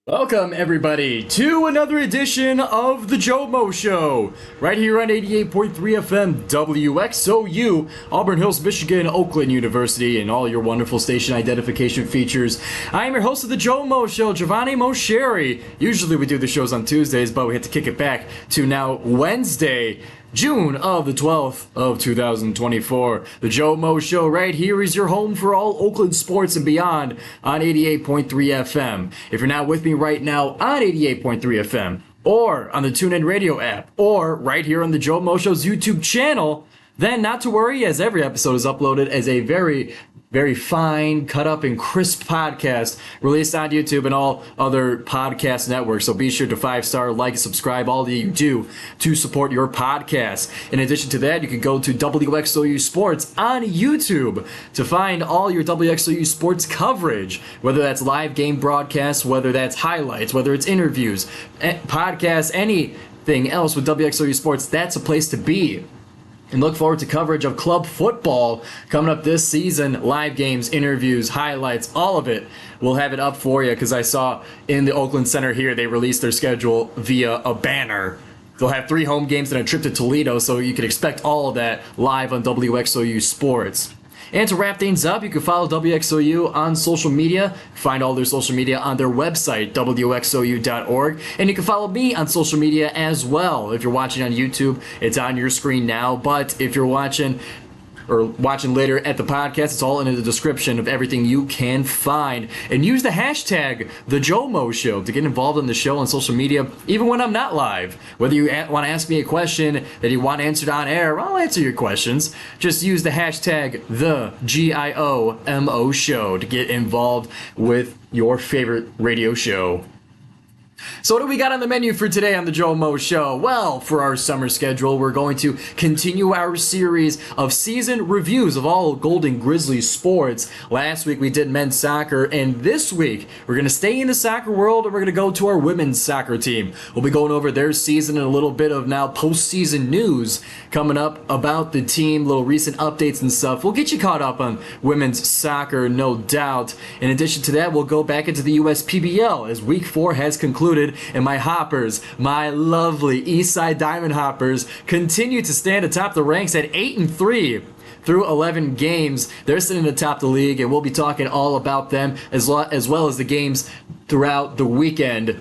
Welcome, everybody, to another edition of the GioMoShow, right here on 88.3 FM WXOU, Auburn Hills, Michigan, Oakland University, and all your wonderful station identification features. I am your host of the GioMoShow, Giovanni Mosheri. Usually we do the shows on Tuesdays, but we had to kick it back to now Wednesday, June of the 12th of 2024. The GioMoShow right here is your home for all Oakland sports and beyond on 88.3 FM. If you're not with me right now on 88.3 FM, or on the TuneIn Radio app, or right here on the GioMoShow's YouTube channel, then not to worry, as every episode is uploaded as a very fine, cut up, and crisp podcast released on YouTube and all other podcast networks. So be sure to 5-star, like, subscribe, all that you do to support your podcast. In addition to that, you can go to WXOU Sports on YouTube to find all your WXOU Sports coverage, whether that's live game broadcasts, whether that's highlights, whether it's interviews, podcasts, anything else with WXOU Sports. That's a place to be. And look forward to coverage of club football coming up this season. Live games, interviews, highlights, all of it. We'll have it up for you because I saw in the Oakland Center here they released their schedule via a banner. They'll have 3 home games and a trip to Toledo, so you can expect all of that live on WXOU Sports. And to wrap things up, you can follow WXOU on social media. Find all their social media on their website, WXOU.org. And you can follow me on social media as well. If you're watching on YouTube, it's on your screen now. But if you're watching later at the podcast, it's all in the description of everything you can find. And use the hashtag #TheGioMoShow to get involved in the show on social media, even when I'm not live. Whether you want to ask me a question that you want answered on air, I'll answer your questions. Just use the hashtag #GioMoShow to get involved with your favorite radio show. So what do we got on the menu for today on the GioMoShow? Well, for our summer schedule, we're going to continue our series of season reviews of all Golden Grizzlies sports. Last week we did men's soccer, and this week we're going to stay in the soccer world and we're going to go to our women's soccer team. We'll be going over their season and a little bit of now postseason news coming up about the team, little recent updates and stuff. We'll get you caught up on women's soccer, no doubt. In addition to that, we'll go back into the USPBL as week 4 has concluded. And my Hoppers, my lovely Eastside Diamond Hoppers, continue to stand atop the ranks at 8-3 through 11 games. They're sitting atop the league, and we'll be talking all about them as well as the games throughout the weekend,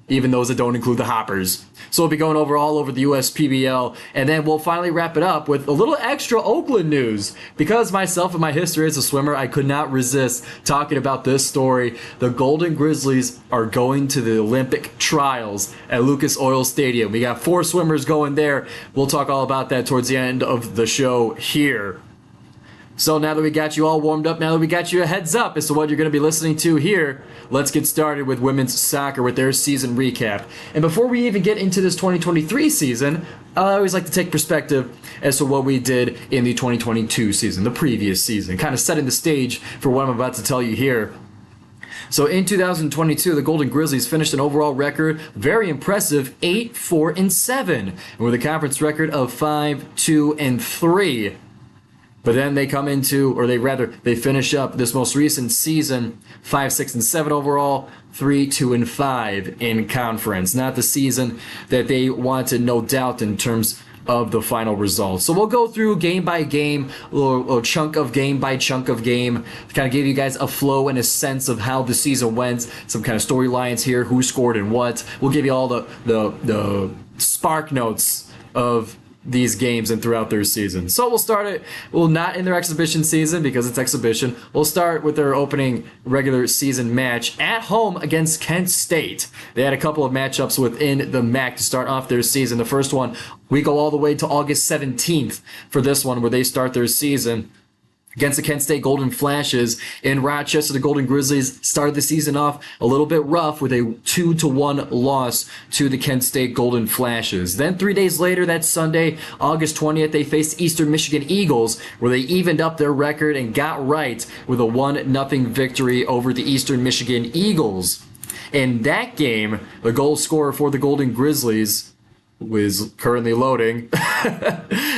even those that don't include the Hoppers. So we'll be going all over the USPBL, and then we'll finally wrap it up with a little extra Oakland news. Because myself and my history as a swimmer, I could not resist talking about this story. The Golden Grizzlies are going to the Olympic trials at Lucas Oil Stadium. We got 4 swimmers going there. We'll talk all about that towards the end of the show here. So now that we got you all warmed up, now that we got you a heads up as to what you're going to be listening to here, let's get started with women's soccer with their season recap. And before we even get into this 2023 season, I always like to take perspective as to what we did in the 2022 season, the previous season, kind of setting the stage for what I'm about to tell you here. So in 2022, the Golden Grizzlies finished an overall record, very impressive, 8-4-7, and with a conference record of 5-2-3. But then they they finish up this most recent season 5-6-7 overall, 3-2-5 in conference. Not the season that they wanted, no doubt, in terms of the final results. So we'll go through game by game, a little chunk of game by chunk of game, to kind of give you guys a flow and a sense of how the season went, some kind of storylines here, who scored and what. We'll give you all the spark notes of these games and throughout their season. So we'll start it, not in their exhibition season because it's exhibition. We'll start with their opening regular season match at home against Kent State. They had a couple of matchups within the MAC to start off their season. The first one, we go all the way to August 17th for this one, where they start their season against the Kent State Golden Flashes in Rochester. The Golden Grizzlies started the season off a little bit rough with a 2-1 loss to the Kent State Golden Flashes. Then 3 days later, that Sunday, August 20th, they faced Eastern Michigan Eagles, where they evened up their record and got right with a 1-0 victory over the Eastern Michigan Eagles. In that game, the goal scorer for the Golden Grizzlies was currently loading.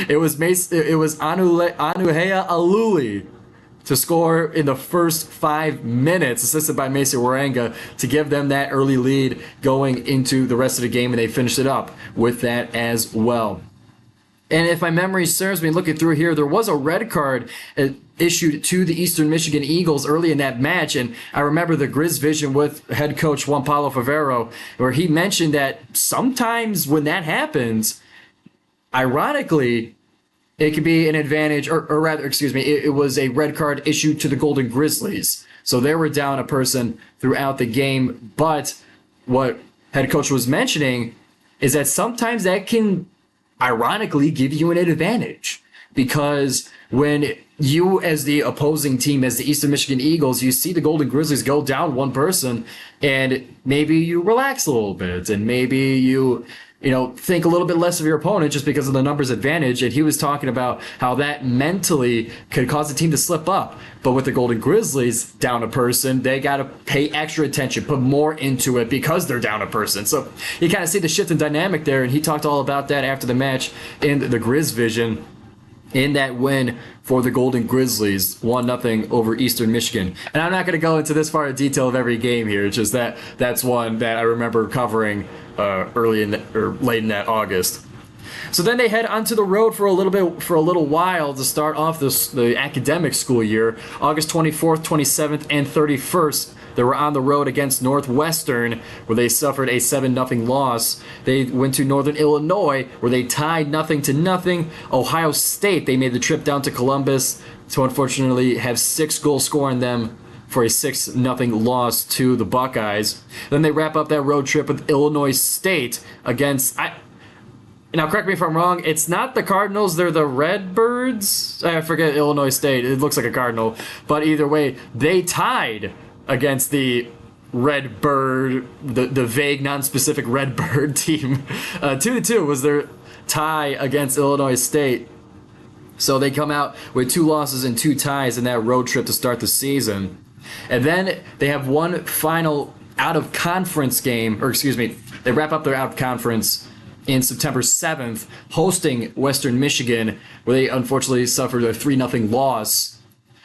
It was Anuhea Aluli to score in the first 5 minutes, assisted by Macy Waranga, to give them that early lead going into the rest of the game, and they finished it up with that as well. And if my memory serves me, looking through here, there was a red card issued to the Eastern Michigan Eagles early in that match. And I remember the Grizz Vision with head coach Juan Paulo Favero, where he mentioned that sometimes when that happens, ironically, it could be an advantage, or rather, excuse me, it was a red card issued to the Golden Grizzlies. So they were down a person throughout the game. But what head coach was mentioning is that sometimes that can ironically give you an advantage, because when you, as the opposing team, as the Eastern Michigan Eagles, you see the Golden Grizzlies go down one person, and maybe you relax a little bit, and maybe you think a little bit less of your opponent just because of the numbers advantage. And he was talking about how that mentally could cause the team to slip up. But with the Golden Grizzlies down a person, they got to pay extra attention, put more into it because they're down a person. So you kind of see the shift in dynamic there. And he talked all about that after the match in the Grizz Vision, in that win for the Golden Grizzlies, 1-0 over Eastern Michigan. And I'm not going to go into this far in detail of every game here. It's just that's one that I remember covering late in that August. So then they head onto the road for a little while to start off the academic school year. August 24th, 27th, and 31st. They were on the road against Northwestern, where they suffered a 7-0 loss. They went to Northern Illinois, where they tied 0-0. Ohio State, they made the trip down to Columbus to unfortunately have 6 goals scoring them for a 6-0 loss to the Buckeyes. Then they wrap up that road trip with Illinois State against... Now, correct me if I'm wrong, it's not the Cardinals, they're the Redbirds? I forget Illinois State, it looks like a Cardinal. But either way, they tied against the Redbird, the vague, non-specific Redbird team. 2-2 was their tie against Illinois State. So they come out with 2 losses and 2 ties in that road trip to start the season. And then they have one final out-of-conference game, they wrap up their out-of-conference in September 7th, hosting Western Michigan, where they unfortunately suffered a 3-0 loss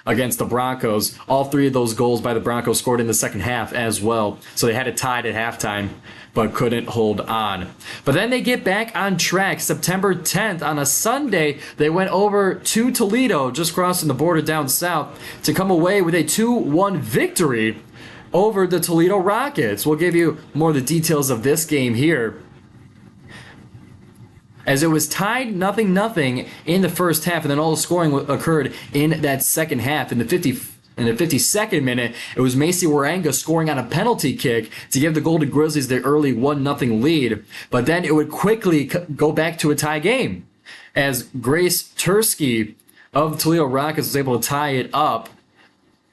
against the Broncos. All 3 of those goals by the Broncos scored in the second half as well. So they had it tied at halftime, but couldn't hold on. But then they get back on track. September 10th, on a Sunday, they went over to Toledo, just crossing the border down south, to come away with a 2-1 victory over the Toledo Rockets. We'll give you more of the details of this game here, as it was tied 0-0 in the first half, and then all the scoring occurred in that second half. In the 52nd minute, it was Macy Waranga scoring on a penalty kick to give the Golden Grizzlies their early 1-0 lead. But then it would quickly go back to a tie game, as Grace Tursky of the Toledo Rockets was able to tie it up.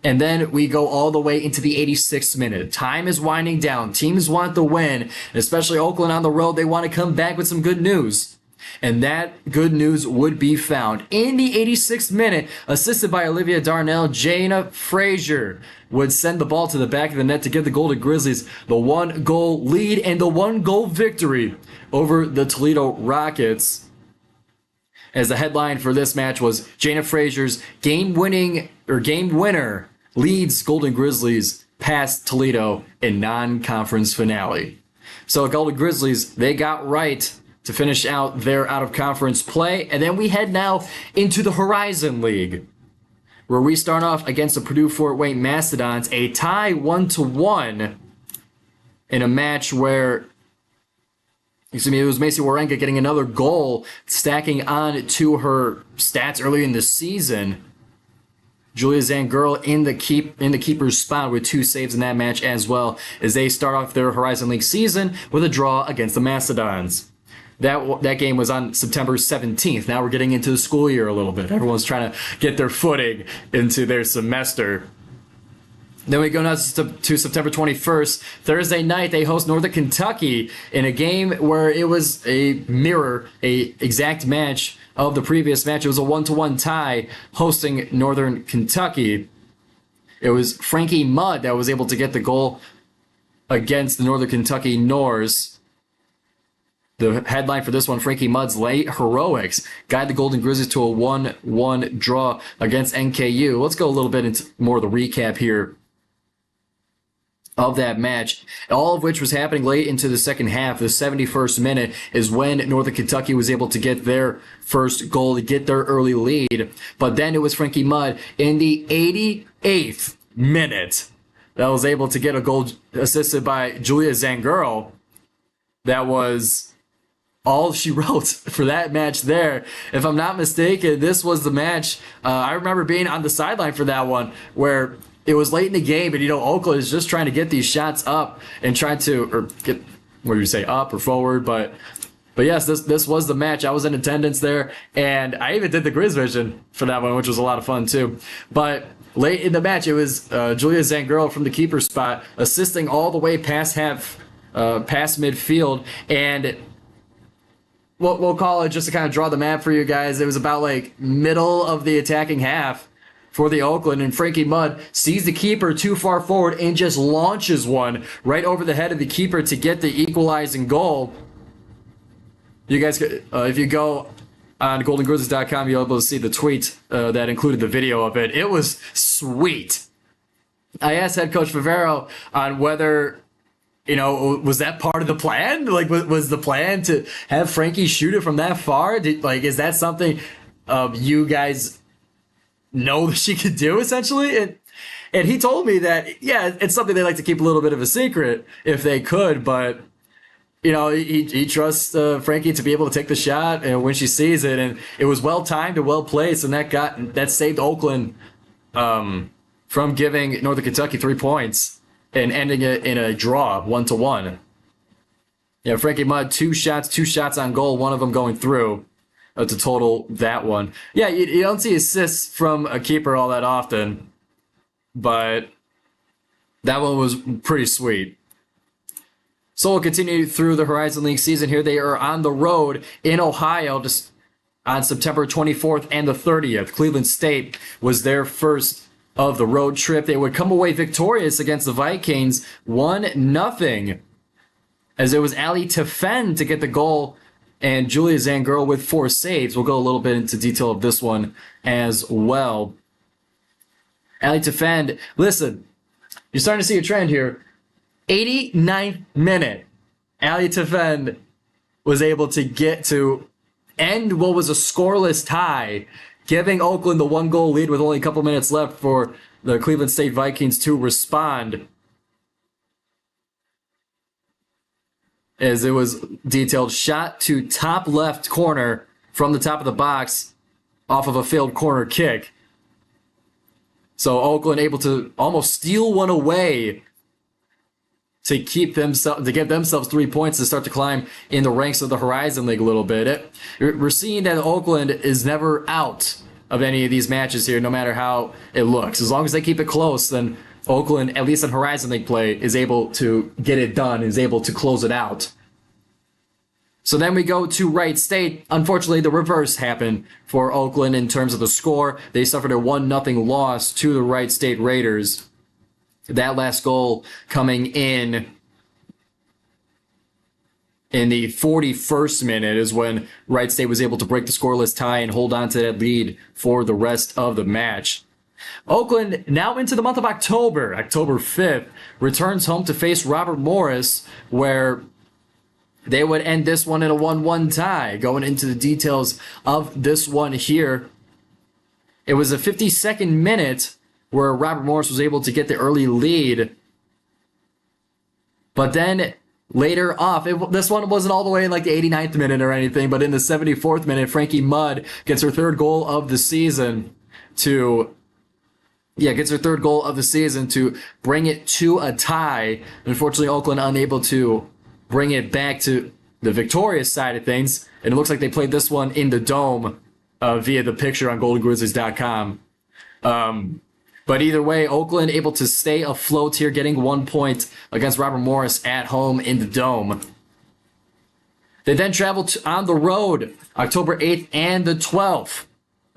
And then we go all the way into the 86th minute. Time is winding down. Teams want the win, especially Oakland on the road. They want to come back with some good news. And that good news would be found in the 86th minute, assisted by Olivia Darnell. Jana Frazier would send the ball to the back of the net to give the Golden Grizzlies the 1-goal lead and the 1-goal victory over the Toledo Rockets. As the headline for this match was Jana Frazier's game winner leads Golden Grizzlies past Toledo in non-conference finale. So Golden Grizzlies, they got right to finish out their out-of-conference play. And then we head now into the Horizon League, where we start off against the Purdue Fort Wayne Mastodons, a tie 1-1 in a match where it was Macy Waranga getting another goal, stacking on to her stats early in the season. Julia Zangirl in the keeper's spot with 2 saves in that match as well, as they start off their Horizon League season with a draw against the Mastodons. That game was on September 17th. Now we're getting into the school year a little bit. Everyone's trying to get their footing into their semester. Then we go now to September 21st. Thursday night, they host Northern Kentucky in a game where it was a exact match of the previous match. It was a 1-1 tie, hosting Northern Kentucky. It was Frankie Mudd that was able to get the goal against the Northern Kentucky Norse. The headline for this one, Frankie Mudd's late heroics guide the Golden Grizzlies to a 1-1 draw against NKU. Let's go a little bit into more of the recap here of that match, all of which was happening late into the second half. The 71st minute is when Northern Kentucky was able to get their first goal, to get their early lead. But then it was Frankie Mudd in the 88th minute that was able to get a goal assisted by Julia Zangaro. That was all she wrote for that match there. If I'm not mistaken, this was the match. I remember being on the sideline for that one where it was late in the game, and Oakland is just trying to get these shots up and trying to, or get, what do you say, up or forward, but yes, this was the match. I was in attendance there, and I even did the Grizz vision for that one, which was a lot of fun too. But late in the match, it was Julia Zangaro from the keeper spot assisting all the way past midfield, and we'll call it, just to kind of draw the map for you guys, it was about like middle of the attacking half for the Oakland, and Frankie Mudd sees the keeper too far forward and just launches one right over the head of the keeper to get the equalizing goal. You guys, if you go on GoldenGrizzlies.com, you'll be able to see the tweet that included the video of it. It was sweet. I asked head coach Favero on whether, was that part of the plan? Like, was the plan to have Frankie shoot it from that far? Is that something you guys know that she could do, essentially? And he told me that, yeah, it's something they like to keep a little bit of a secret if they could, but he trusts Frankie to be able to take the shot and when she sees it, and it was well timed and well placed, and that saved Oakland from giving Northern Kentucky 3 points and ending it in a draw 1-1. Yeah, Frankie Mudd, two shots on goal, one of them going through to total that one. Yeah, you don't see assists from a keeper all that often, but that one was pretty sweet. So we'll continue through the Horizon League season here. They are on the road in Ohio just on September 24th and the 30th. Cleveland State was their first of the road trip. They would come away victorious against the Vikings 1-0, as it was Ali Tefen to get the goal and Julia Zangaro with 4 saves. We'll go a little bit into detail of this one as well. Ali Tefen, listen, you're starting to see a trend here. 89th minute, Ali Tefen was able to get to end what was a scoreless tie, giving Oakland the 1-goal lead with only a couple minutes left for the Cleveland State Vikings to respond. As it was detailed, shot to top left corner from the top of the box off of a failed corner kick. So Oakland able to almost steal one away to get themselves 3 points to start to climb in the ranks of the Horizon League a little bit. We're seeing that Oakland is never out of any of these matches here, no matter how it looks. As long as they keep it close, then Oakland, at least in Horizon League play, is able to get it done, is able to close it out. So then we go to Wright State. Unfortunately, the reverse happened for Oakland in terms of the score. They suffered a 1-0 loss to the Wright State Raiders. That last goal coming in the 41st minute is when Wright State was able to break the scoreless tie and hold on to that lead for the rest of the match. Oakland, now into the month of October 5th, returns home to face Robert Morris, where they would end this one in a 1-1 tie. Going into the details of this one here, it was a 52nd minute where Robert Morris was able to get the early lead. But then later off, this one wasn't all the way in like the 89th minute or anything, but in the 74th minute, Frankie Mudd gets her third goal of the season to bring it to a tie. Unfortunately, Oakland unable to bring it back to the victorious side of things. And it looks like they played this one in the Dome via the picture on GoldenGrizzlies.com. But either way, Oakland able to stay afloat here, getting 1 point against Robert Morris at home in the Dome. They then traveled on the road October 8th and the 12th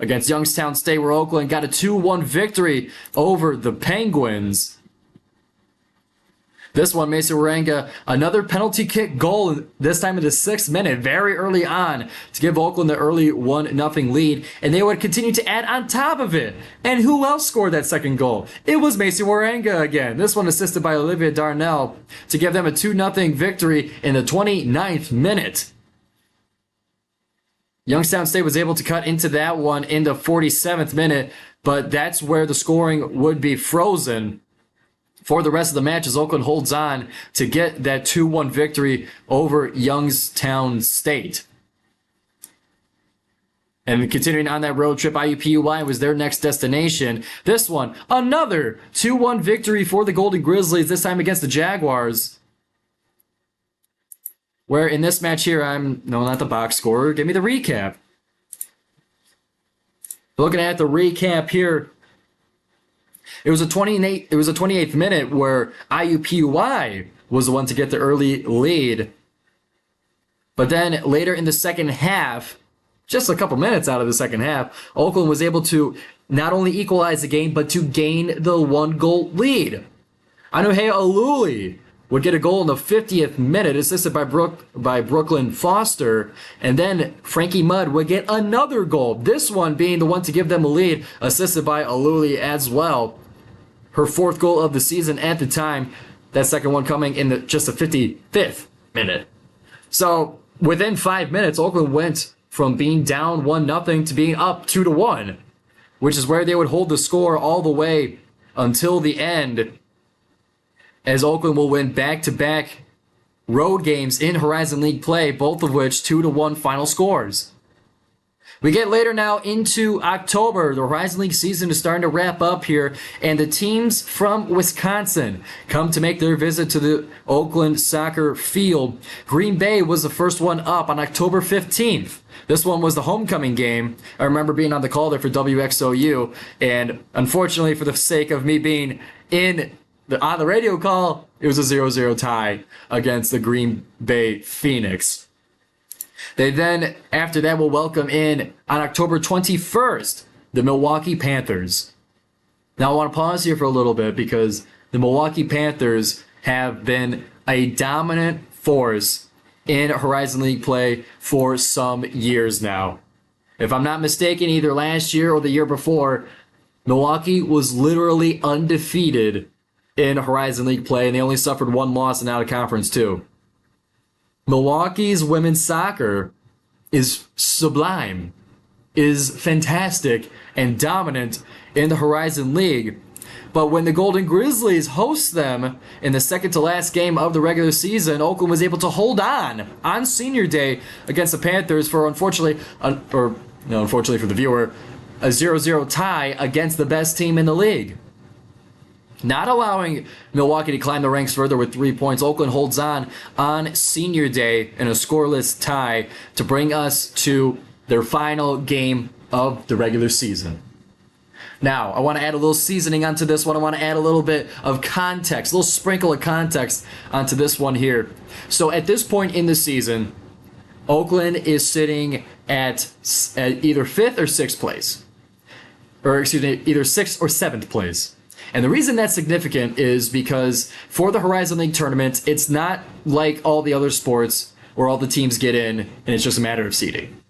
against Youngstown State, where Oakland got a 2-1 victory over the Penguins. This one, Mason Waranga, another penalty kick goal, this time in the 6th minute, very early on, to give Oakland the early 1-0 lead, and they would continue to add on top of it. And who else scored that second goal? It was Mason Waranga again. This one assisted by Olivia Darnell to give them a 2-0 victory in the 29th minute. Youngstown State was able to cut into that one in the 47th minute, but that's where the scoring would be frozen for the rest of the match as Oakland holds on to get that 2-1 victory over Youngstown State. And continuing on that road trip, IUPUI was their next destination. This one, another 2-1 victory for the Golden Grizzlies, this time against the Jaguars. Where in this match here, no, not the box score, give me the recap. Looking at the recap here, it was a 28th minute where IUPUI was the one to get the early lead. But then later in the second half, just a couple minutes out of the second half, Oakland was able to not only equalize the game, but to gain the 1-goal lead. Anuhea Aluli would get a goal in the 50th minute, assisted by Brooklyn Foster. And then Frankie Mudd would get another goal, this one being the one to give them a lead, assisted by Aluli as well. Her 4th goal of the season at the time, that second one coming in just the 55th minute. So within 5 minutes, Oakland went from being down 1-0 to being up 2-1, which is where they would hold the score all the way until the end, as Oakland will win back-to-back road games in Horizon League play, both of which 2-1 final scores. We get later now into October. The Horizon League season is starting to wrap up here, and the teams from Wisconsin come to make their visit to the Oakland soccer field. Green Bay was the first one up on October 15th. This one was the homecoming game. I remember being on the call there for WXOU, and unfortunately, for the sake of me being on the radio call, it was a 0-0 tie against the Green Bay Phoenix. They then, after that, will welcome in on October 21st, the Milwaukee Panthers. Now, I want to pause here for a little bit because the Milwaukee Panthers have been a dominant force in Horizon League play for some years now. If I'm not mistaken, either last year or the year before, Milwaukee was literally undefeated in Horizon League play, and they only suffered one loss and out of conference too. Milwaukee's women's soccer is sublime, is fantastic, and dominant in the Horizon League. But when the Golden Grizzlies host them in the second to last game of the regular season, Oakland was able to hold on Senior Day against the Panthers for, unfortunately for the viewer, a 0-0 tie against the best team in the league. Not allowing Milwaukee to climb the ranks further with 3 points, Oakland holds on Senior Day in a scoreless tie to bring us to their final game of the regular season. Now, I want to add a little seasoning onto this one. I want to add a little bit of context, a little sprinkle of context onto this one here. So at this point in the season, Oakland is sitting at either 5th or 6th place. Or excuse me, either 6th or 7th place. And the reason that's significant is because for the Horizon League tournament, it's not like all the other sports where all the teams get in and it's just a matter of seeding.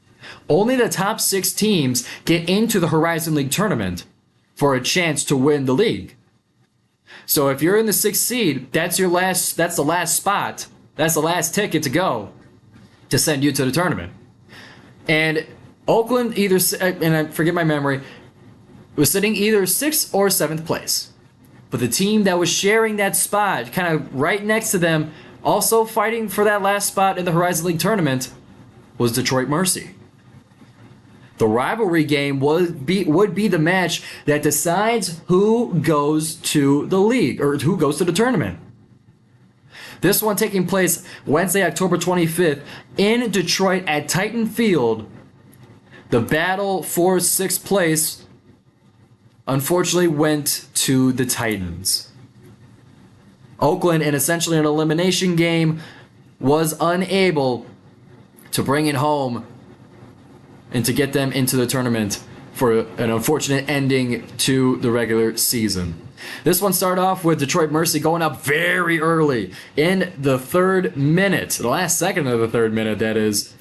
Only the top 6 teams get into the Horizon League tournament for a chance to win the league. So if you're in the 6th seed, that's the last spot. That's the last ticket to go to send you to the tournament. And Oakland and I forget my memory, was sitting either 6th or 7th place. But the team that was sharing that spot, kind of right next to them, also fighting for that last spot in the Horizon League tournament, was Detroit Mercy. The rivalry game would be the match that decides who goes to the league, or who goes to the tournament. This one taking place Wednesday, October 25th in Detroit at Titan Field. The battle for 6th place unfortunately went to the Titans. Oakland, in essentially an elimination game, was unable to bring it home and to get them into the tournament for an unfortunate ending to the regular season. This one started off with Detroit Mercy going up very early in the third minute, the last second of the third minute, that is.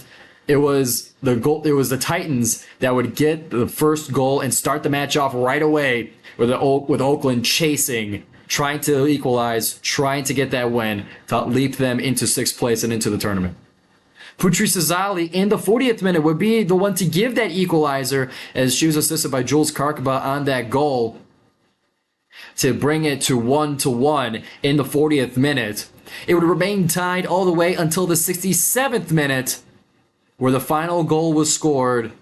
It was the Titans that would get the first goal and start the match off right away with Oakland chasing, trying to equalize, trying to get that win to leap them into sixth place and into the tournament. Patrice Zali in the 40th minute would be the one to give that equalizer, as she was assisted by Jules Karkaba on that goal to bring it to 1-1 in the 40th minute. It would remain tied all the way until the 67th minute, where the final goal was scored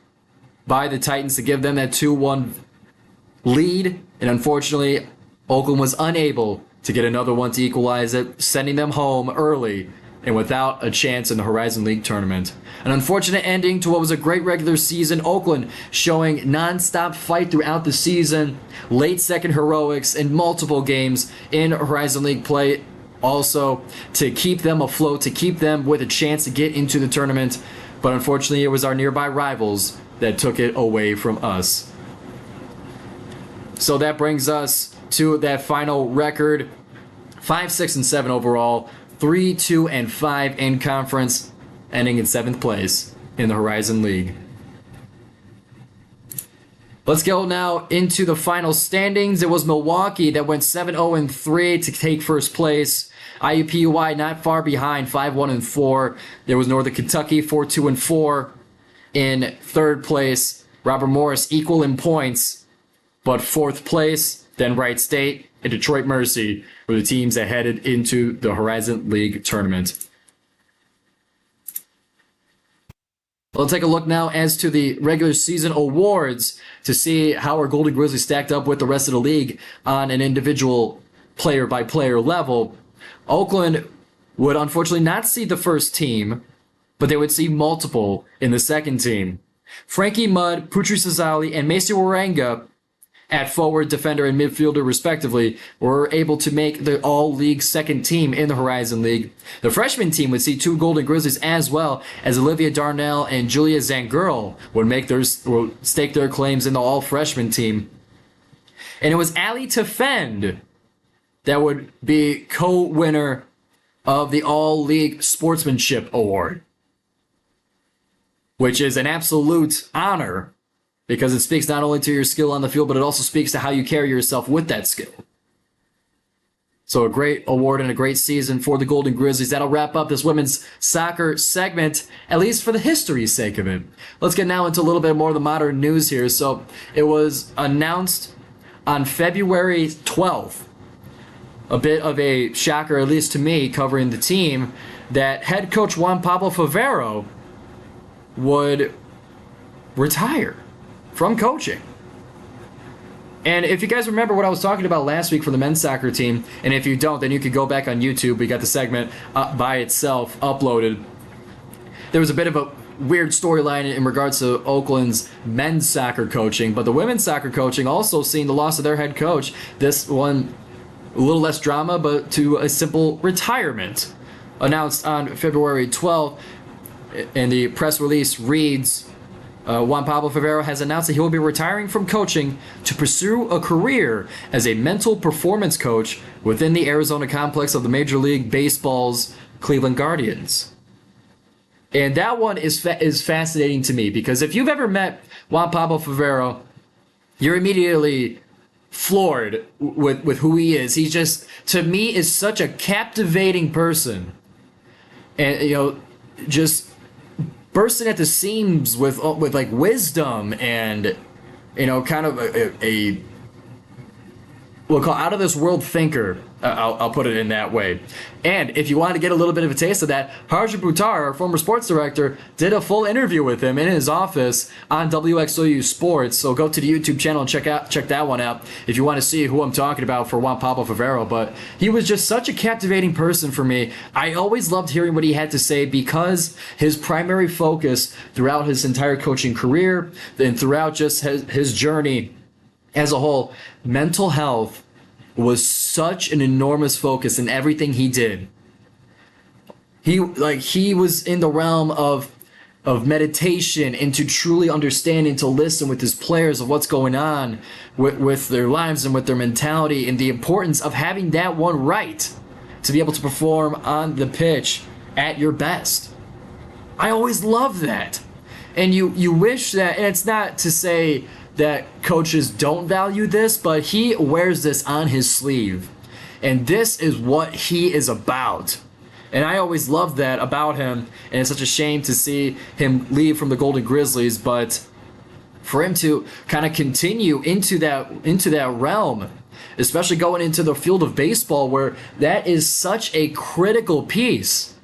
by the Titans to give them that 2-1 lead. And unfortunately, Oakland was unable to get another one to equalize it, sending them home early and without a chance in the Horizon League tournament. An unfortunate ending to what was a great regular season. Oakland showing non-stop fight throughout the season, late second heroics in multiple games in Horizon League play, also to keep them afloat, to keep them with a chance to get into the tournament. But unfortunately, it was our nearby rivals that took it away from us. So that brings us to that final record, 5, 6, and 7 overall, 3, 2, and 5 in conference, ending in 7th place in the Horizon League. Let's go now into the final standings. It was Milwaukee that went 7-0-3 to take first place. IUPUI not far behind, 5-1-4. There was Northern Kentucky, 4-2-4 in third place. Robert Morris equal in points, but fourth place. Then Wright State and Detroit Mercy were the teams that headed into the Horizon League tournament. We'll take a look now as to the regular season awards to see how our Golden Grizzlies stacked up with the rest of the league on an individual player-by-player level. Oakland would unfortunately not see the first team, but they would see multiple in the second team. Frankie Mudd, Putri Sazali, and Macy Waranga at forward, defender, and midfielder respectively were able to make the all-league second team in the Horizon League. The freshman team would see 2 Golden Grizzlies, as well as Olivia Darnell and Julia Zangirl would stake their claims in the all-freshman team. And it was Ali Tefend that would be co-winner of the All-League Sportsmanship Award, which is an absolute honor because it speaks not only to your skill on the field, but it also speaks to how you carry yourself with that skill. So a great award and a great season for the Golden Grizzlies. That'll wrap up this women's soccer segment, at least for the history's sake of it. Let's get now into a little bit more of the modern news here. So it was announced on February 12th, a bit of a shocker, at least to me, covering the team, that head coach Juan Pablo Favero would retire from coaching. And if you guys remember what I was talking about last week for the men's soccer team, and if you don't, then you could go back on YouTube. We got the segment by itself uploaded. There was a bit of a weird storyline in regards to Oakland's men's soccer coaching, but the women's soccer coaching also seeing the loss of their head coach. This one, a little less drama, but to a simple retirement. Announced on February 12th, and the press release reads, Juan Pablo Favero has announced that he will be retiring from coaching to pursue a career as a mental performance coach within the Arizona complex of the Major League Baseball's Cleveland Guardians. And that one is fascinating to me, because if you've ever met Juan Pablo Favero, you're immediately floored with who he is. He just, to me, is such a captivating person. And, just bursting at the seams with like wisdom and, kind of a we'll call out of this world thinker. I'll put it in that way. And if you want to get a little bit of a taste of that, Harja Buttar, our former sports director, did a full interview with him in his office on WXOU Sports. So go to the YouTube channel and check that one out if you want to see who I'm talking about for Juan Pablo Favero. But he was just such a captivating person for me. I always loved hearing what he had to say, because his primary focus throughout his entire coaching career and throughout just his journey as a whole, mental health was such an enormous focus in everything he did. He was in the realm of of meditation into truly understanding to listen with his players of what's going on with their lives and with their mentality, and the importance of having that one right to be able to perform on the pitch at your best. I always love that. And you wish that, and it's not to say that coaches don't value this, but he wears this on his sleeve. And this is what he is about. And I always loved that about him, and it's such a shame to see him leave from the Golden Grizzlies, but for him to kind of continue into that realm, especially going into the field of baseball, where that is such a critical piece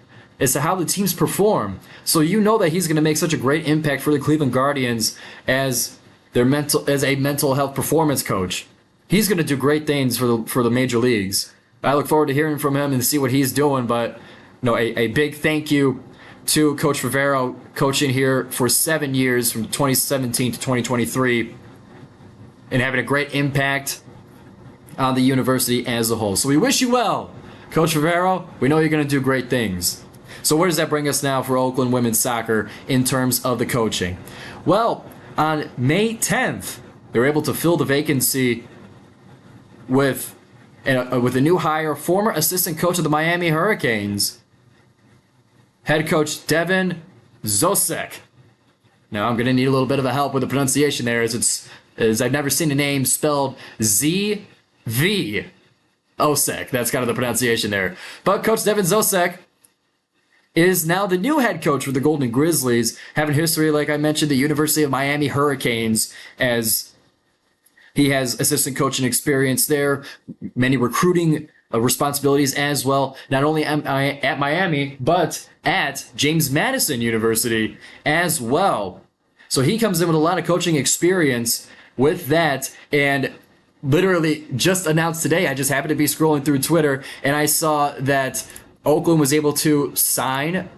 as to how the teams perform. So you know that he's going to make such a great impact for the Cleveland Guardians as a mental health performance coach. He's going to do great things for the major leagues. I look forward to hearing from him and see what he's doing, but no, a big thank you to Coach Favero, coaching here for 7 years from 2017 to 2023 and having a great impact on the university as a whole. So we wish you well, Coach Favero. We know you're going to do great things. So where does that bring us now for Oakland women's soccer in terms of the coaching? Well, on May 10th, they were able to fill the vacancy with a new hire, former assistant coach of the Miami Hurricanes, head coach Devin Zosek. Now I'm going to need a little bit of a help with the pronunciation there, as I've never seen a name spelled Z-V Osek. That's kind of the pronunciation there. But Coach Devin Zosek is now the new head coach for the Golden Grizzlies, having history, like I mentioned, the University of Miami Hurricanes, as he has assistant coaching experience there, many recruiting responsibilities as well, not only at Miami, but at James Madison University as well. So he comes in with a lot of coaching experience with that, and literally just announced today, I just happened to be scrolling through Twitter, and I saw that Oakland was able to sign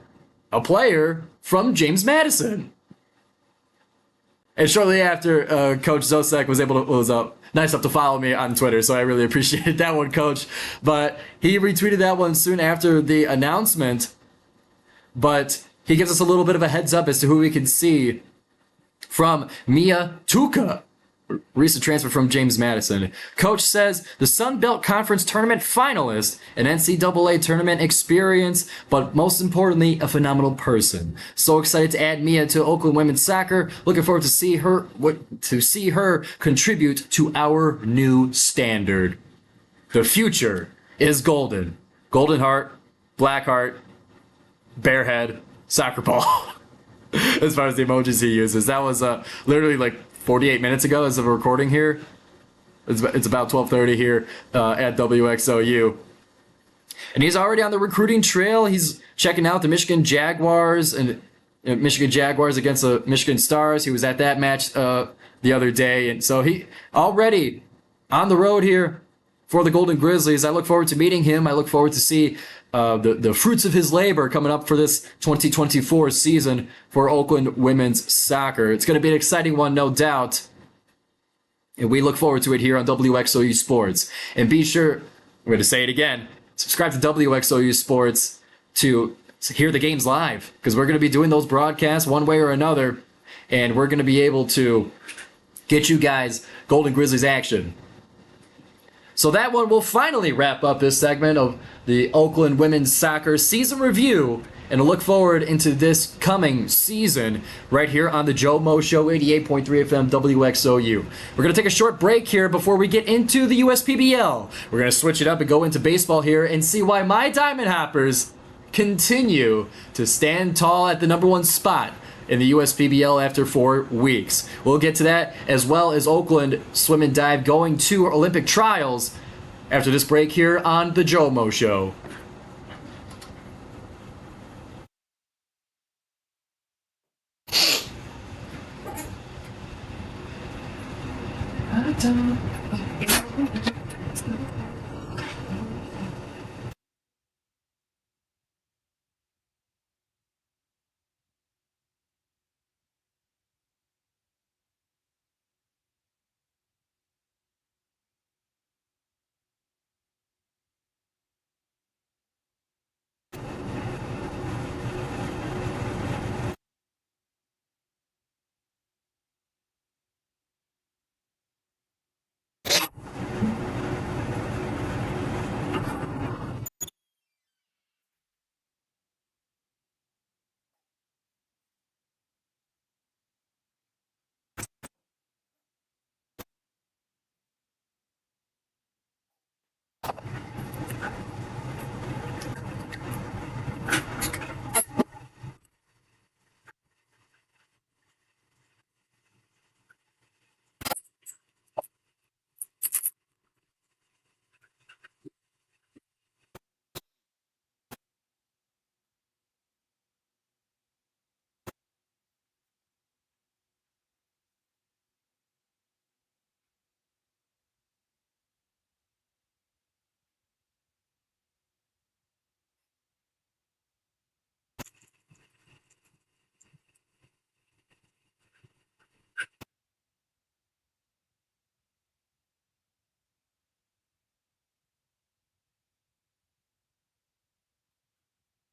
a player from James Madison. And shortly after, Coach Zosek was nice enough to follow me on Twitter, so I really appreciated that one, Coach. But he retweeted that one soon after the announcement. But he gives us a little bit of a heads up as to who we can see from Mia Tuca, recent transfer from James Madison. Coach says the Sun Belt Conference Tournament finalist, an NCAA tournament experience, but most importantly, a phenomenal person. So excited to add Mia to Oakland women's soccer. Looking forward to see her contribute to our new standard. The future is golden. Golden heart, black heart, bear head, soccer ball. As far as the emojis he uses, that was literally like 48 minutes ago as of recording here. It's about 12:30 here at WXOU. And he's already on the recruiting trail. He's checking out the Michigan Jaguars and Michigan Jaguars against the Michigan Stars. He was at that match the other day. And so he already on the road here for the Golden Grizzlies. I look forward to meeting him. I look forward to see the fruits of his labor coming up for this 2024 season for Oakland women's soccer. It's going to be an exciting one, no doubt. And we look forward to it here on WXOU Sports. And be sure, I'm going to say it again, subscribe to WXOU Sports to hear the games live, because we're going to be doing those broadcasts one way or another, and we're going to be able to get you guys Golden Grizzlies action. So that one will finally wrap up this segment of the Oakland women's soccer season review, and look forward into this coming season right here on the GioMoShow 88.3 FM WXOU. We're going to take a short break here before we get into the USPBL. We're going to switch it up and go into baseball here and see why my Diamond Hoppers continue to stand tall at the #1 spot in the USPBL after 4 weeks. We'll get to that, as well as Oakland swim and dive going to Olympic trials after this break here on the GioMoShow.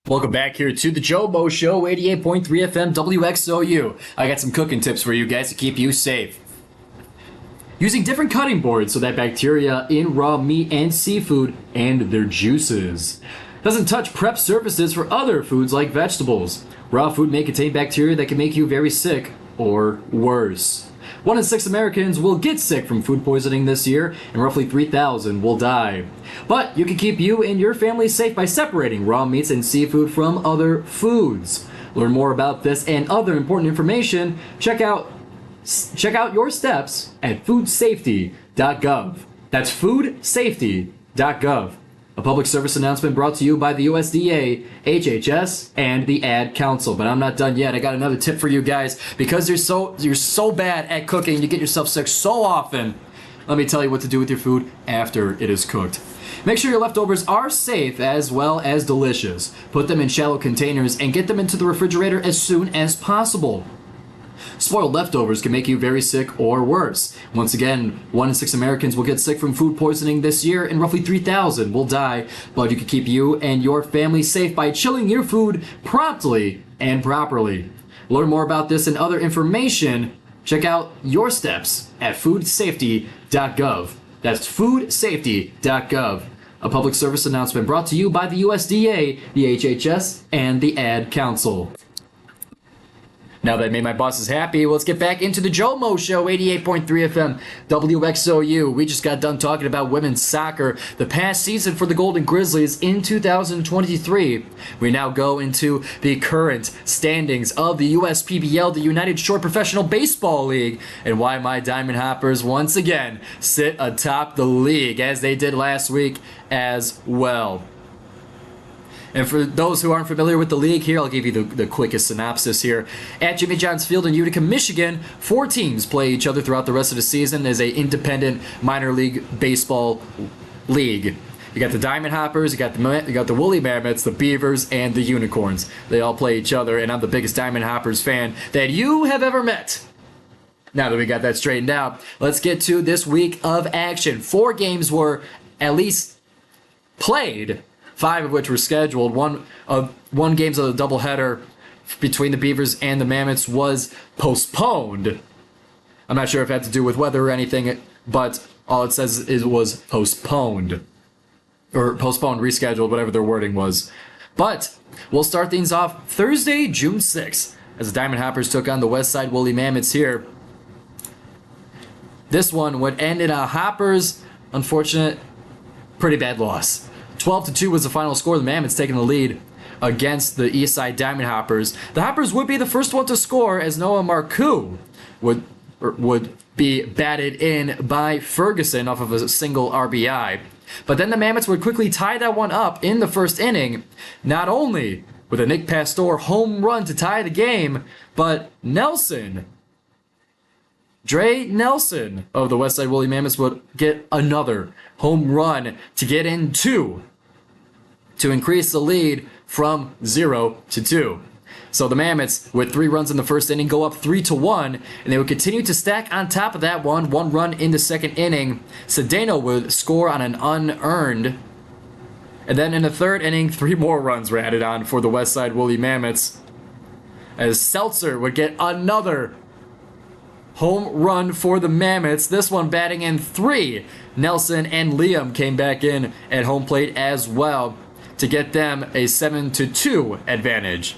Welcome back here to the GioMoShow, 88.3 FM WXOU. I got some cooking tips for you guys to keep you safe. Using different cutting boards so that bacteria in raw meat and seafood and their juices doesn't touch prep surfaces for other foods like vegetables. Raw food may contain bacteria that can make you very sick or worse. 1 in 6 Americans will get sick from food poisoning this year, and roughly 3,000 will die. But you can keep you and your family safe by separating raw meats and seafood from other foods. Learn more about this and other important information. Check out your steps at foodsafety.gov. That's foodsafety.gov. A public service announcement brought to you by the USDA, HHS, and the Ad Council. But I'm not done yet. I got another tip for you guys. Because you're so bad at cooking, you get yourself sick so often. Let me tell you what to do with your food after it is cooked. Make sure your leftovers are safe as well as delicious. Put them in shallow containers and get them into the refrigerator as soon as possible. Spoiled leftovers can make you very sick or worse. Once again, 1 in 6 Americans will get sick from food poisoning this year, and roughly 3,000 will die. But you can keep you and your family safe by chilling your food promptly and properly. Learn more about this and other information. Check out your steps at foodsafety.gov. That's foodsafety.gov. A public service announcement brought to you by the USDA, the HHS, and the Ad Council. Now that I made my bosses happy, let's get back into the GioMoShow, 88.3 FM WXOU. We just got done talking about women's soccer, the past season for the Golden Grizzlies in 2023. We now go into the current standings of the USPBL, the United Shore Professional Baseball League, and why my Diamond Hoppers once again sit atop the league, as they did last week as well. And for those who aren't familiar with the league here, I'll give you the quickest synopsis here. At Jimmy John's Field in Utica, Michigan, 4 teams play each other throughout the rest of the season as a independent minor league baseball league. You got the Diamond Hoppers, you got the Woolly Mammoths, the Beavers, and the Unicorns. They all play each other, and I'm the biggest Diamond Hoppers fan that you have ever met. Now that we got that straightened out, let's get to this week of action. 4 games were at least played, 5 of which were scheduled. One game's of the doubleheader between the Beavers and the Mammoths was postponed. I'm not sure if it had to do with weather or anything, but all it says is it was postponed. Or postponed, rescheduled, whatever their wording was. But we'll start things off Thursday, June 6th, as the Diamond Hoppers took on the Westside Woolly Mammoths here. This one would end in a Hoppers, unfortunate, pretty bad loss. 12-2 was the final score. The Mammoths taking the lead against the Eastside Diamond Hoppers. The Hoppers would be the first one to score, as Noah Marcoux would be batted in by Ferguson off of a single RBI. But then the Mammoths would quickly tie that one up in the first inning, not only with a Nick Pastor home run to tie the game, but Dre Nelson of the Westside Woolly Mammoths would get another home run to get in 2 to increase the lead from 0-2. So the Mammoths, with 3 runs in the first inning, go up 3-1, and they would continue to stack on top of that one run in the second inning. Cedeno would score on an unearned, and then in the third inning, 3 more runs were added on for the Westside Woolly Mammoths, as Seltzer would get another home run for the Mammoths, this one batting in 3. Nelson and Liam came back in at home plate as well to get them a 7-2 advantage.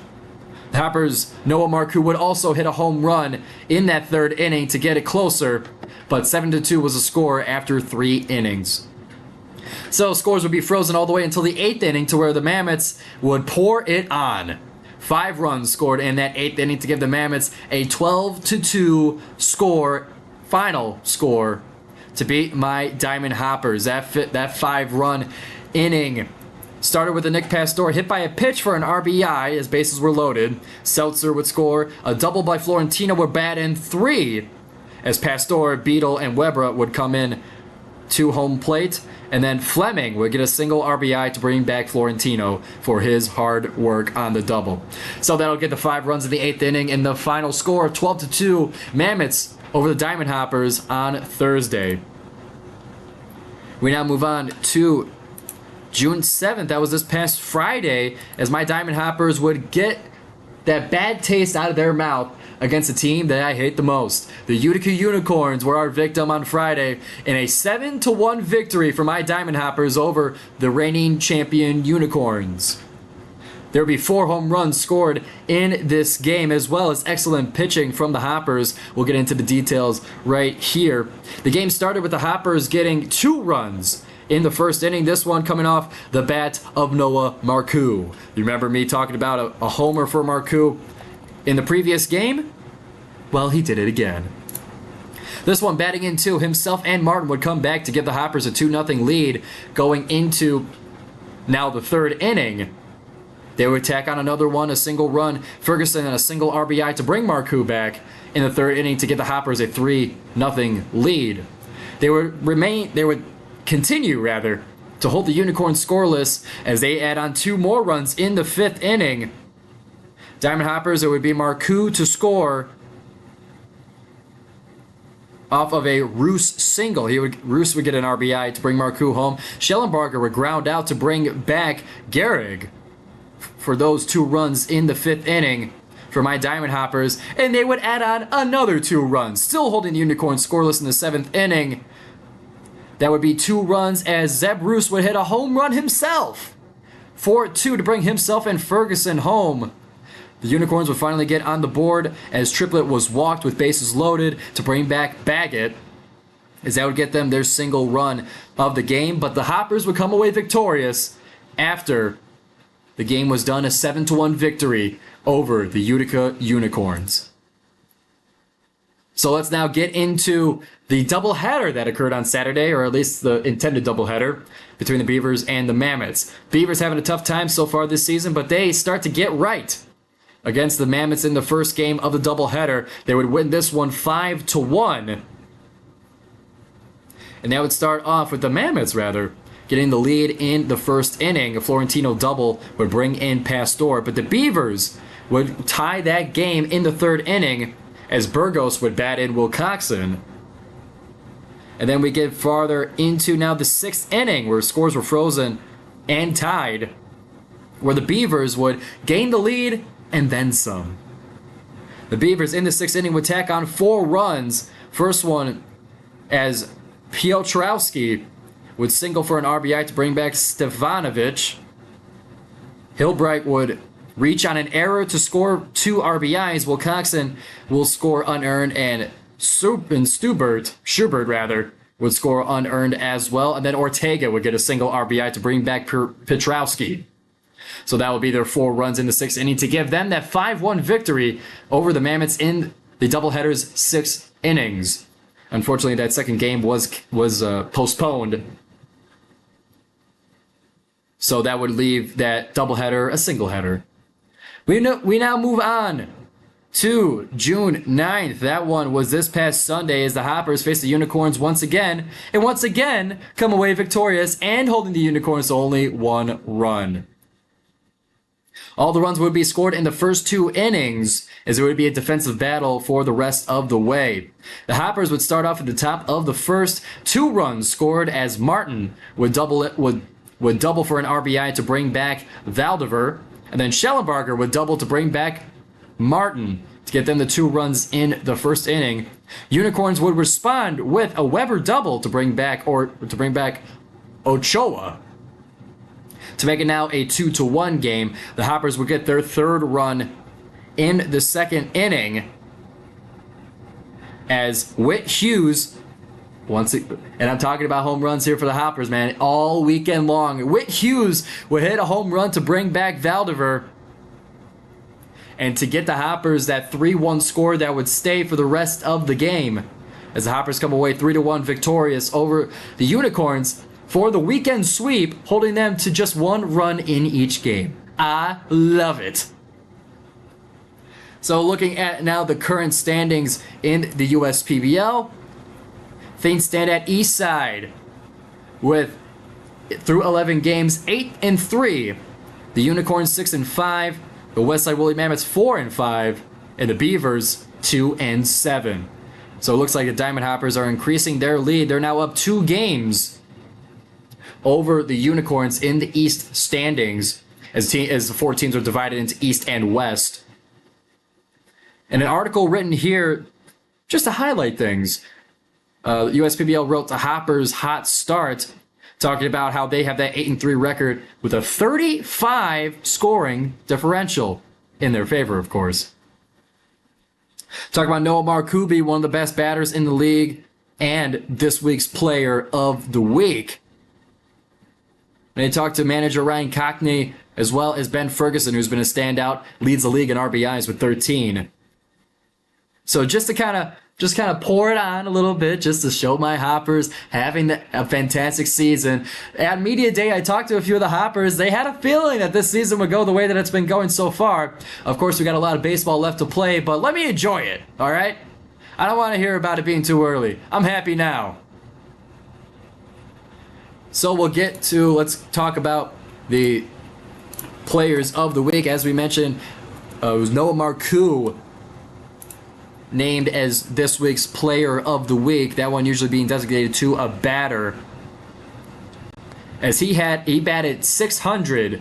The Hoppers' Noah Marcoux would also hit a home run in that third inning to get it closer, but 7-2 was the score after 3 innings. So scores would be frozen all the way until the 8th inning, to where the Mammoths would pour it on. 5 runs scored in that 8th inning to give the Mammoths a 12-2 score, final score, to beat my Diamond Hoppers. That 5-run inning started with a Nick Pastore hit by a pitch for an RBI as bases were loaded. Seltzer would score. A double by Florentino would bat in 3 as Pastore, Beadle, and Weber would come in to home plate. And then Fleming would get a single RBI to bring back Florentino for his hard work on the double. So that'll get the 5 runs in the 8th inning, and the final score of 12-2 Mammoths over the Diamond Hoppers on Thursday. We now move on to June 7th. That was this past Friday, as my Diamond Hoppers would get that bad taste out of their mouth against a team that I hate the most. The Utica Unicorns were our victim on Friday in a 7-1 victory for my Diamond Hoppers over the reigning champion Unicorns. There would be 4 home runs scored in this game, as well as excellent pitching from the Hoppers. We'll get into the details right here. The game started with the Hoppers getting 2 runs in the first inning, this one coming off the bat of Noah Marcoux. You remember me talking about a homer for Marcoux in the previous game? Well, he did it again. This one batting in 2, himself and Martin would come back to give the Hoppers a 2-0 lead going into now the 3rd inning. They would tack on another one, a single run, Ferguson, and a single RBI to bring Marcoux back in the 3rd inning to give the Hoppers a 3-0 lead. They would continue to hold the Unicorns scoreless as they add on 2 more runs in the 5th inning. Diamond Hoppers, it would be Marcoux to score off of a Roos single. Roos would get an RBI to bring Marcoux home. Schellenbarger would ground out to bring back Gehrig for those 2 runs in the 5th inning for my Diamond Hoppers, and they would add on another 2 runs, still holding the Unicorns scoreless in the 7th inning. That would be 2 runs as Zeb Roos would hit a home run himself. 4-2 to bring himself and Ferguson home. The Unicorns would finally get on the board as Triplett was walked with bases loaded to bring back Baggett, as that would get them their single run of the game. But the Hoppers would come away victorious after the game was done, a 7-1 victory over the Utica Unicorns. So let's now get into the doubleheader that occurred on Saturday, or at least the intended doubleheader between the Beavers and the Mammoths. Beavers having a tough time so far this season, but they start to get right against the Mammoths in the first game of the doubleheader. They would win this one 5-1. And that would start off with the Mammoths, getting the lead in the first inning. A Florentino double would bring in Pastore, but the Beavers would tie that game in the 3rd inning as Burgos would bat in Wilcoxon. And then we get farther into now the 6th inning, where scores were frozen and tied, where the Beavers would gain the lead and then some. The Beavers in the 6th inning would tack on 4 runs. First one as Piotrowski would single for an RBI to bring back Stefanovic. Hilbright would reach on an error to score 2 RBIs. Wilcoxon will score unearned, and Schubert would score unearned as well. And then Ortega would get a single RBI to bring back Piotrowski. So that would be their 4 runs in the 6th inning to give them that 5-1 victory over the Mammoths in the doubleheader's 6 innings. Unfortunately, that second game was postponed. So that would leave that doubleheader a single header. We now move on to June 9th. That one was this past Sunday as the Hoppers face the Unicorns once again, and once again come away victorious and holding the Unicorns to only 1 run. All the runs would be scored in the first 2 innings, as it would be a defensive battle for the rest of the way. The Hoppers would start off at the top of the first. 2 runs scored as Martin would double for an RBI to bring back Valdiver, and then Schellenbarger would double to bring back Martin to get them the 2 runs in the first inning. Unicorns would respond with a Weber double to bring back Ochoa. To make it now a 2-1 game, the Hoppers would get their 3rd run in the 2nd inning as Whit Hughes And I'm talking about home runs here for the Hoppers, man, all weekend long. Whit Hughes would hit a home run to bring back Valdiver, and to get the Hoppers that 3-1 score that would stay for the rest of the game, as the Hoppers come away 3-1 victorious over the Unicorns for the weekend sweep, holding them to just 1 run in each game. I love it. So looking at now the current standings in the USPBL, things stand at East Side with, through 11 games, 8-3. The Unicorns 6-5. The Westside Woolly Mammoths 4-5. And the Beavers 2-7. So it looks like the Diamond Hoppers are increasing their lead. They're now up 2 games over the Unicorns in the East standings, as the 4 teams are divided into East and West. And an article written here just to highlight things. USPBL wrote the Hoppers' hot start, talking about how they have that 8-3 record with a 35 scoring differential in their favor, of course. Talking about Noah Markubi, one of the best batters in the league and this week's player of the week. And they talked to manager Ryan Cockney as well as Ben Ferguson, who's been a standout, leads the league in RBIs with 13. So just to kind of pour it on a little bit, just to show my Hoppers having a fantastic season. At Media Day, I talked to a few of the Hoppers. They had a feeling that this season would go the way that it's been going so far. Of course, we got a lot of baseball left to play, but let me enjoy it, all right? I don't want to hear about it being too early. I'm happy now. So let's talk about the players of the week. As we mentioned, it was Noah Marcoux named as this week's player of the week. That one usually being designated to a batter, as he batted 600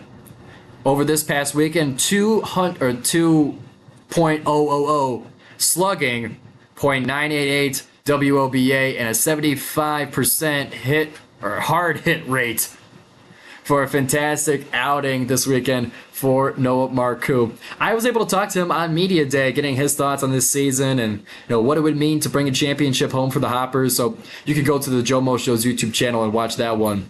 over this past weekend, 2.000 slugging, .988 WOBA, and a 75% hit or hard hit rate for a fantastic outing this weekend for Noah Marcoux. I was able to talk to him on Media Day, getting his thoughts on this season and what it would mean to bring a championship home for the Hoppers. So you can go to the GioMoShow's YouTube channel and watch that one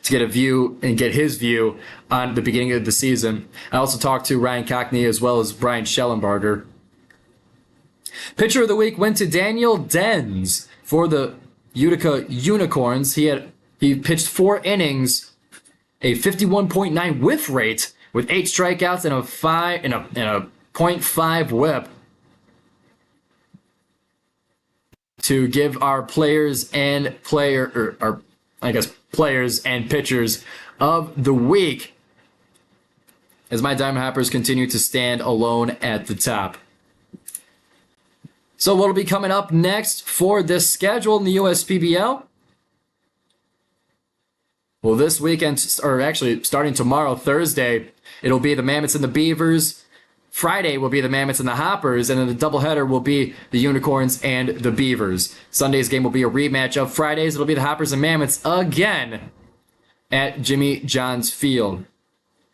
to get a view and get his view on the beginning of the season. I also talked to Ryan Cockney as well as Brian Schellenbarger. Pitcher of the week went to Daniel Denz for the Utica Unicorns. He pitched 4 innings, a 51.9 whiff rate with 8 strikeouts and a .5 whip to give our players and players and pitchers of the week, as my Diamond Hoppers continue to stand alone at the top. So what'll be coming up next for this schedule in the USPBL? Well, this weekend, or actually starting tomorrow, Thursday, it'll be the Mammoths and the Beavers. Friday will be the Mammoths and the Hoppers, and then the doubleheader will be the Unicorns and the Beavers. Sunday's game will be a rematch of Fridays. It'll be the Hoppers and Mammoths again at Jimmy John's Field.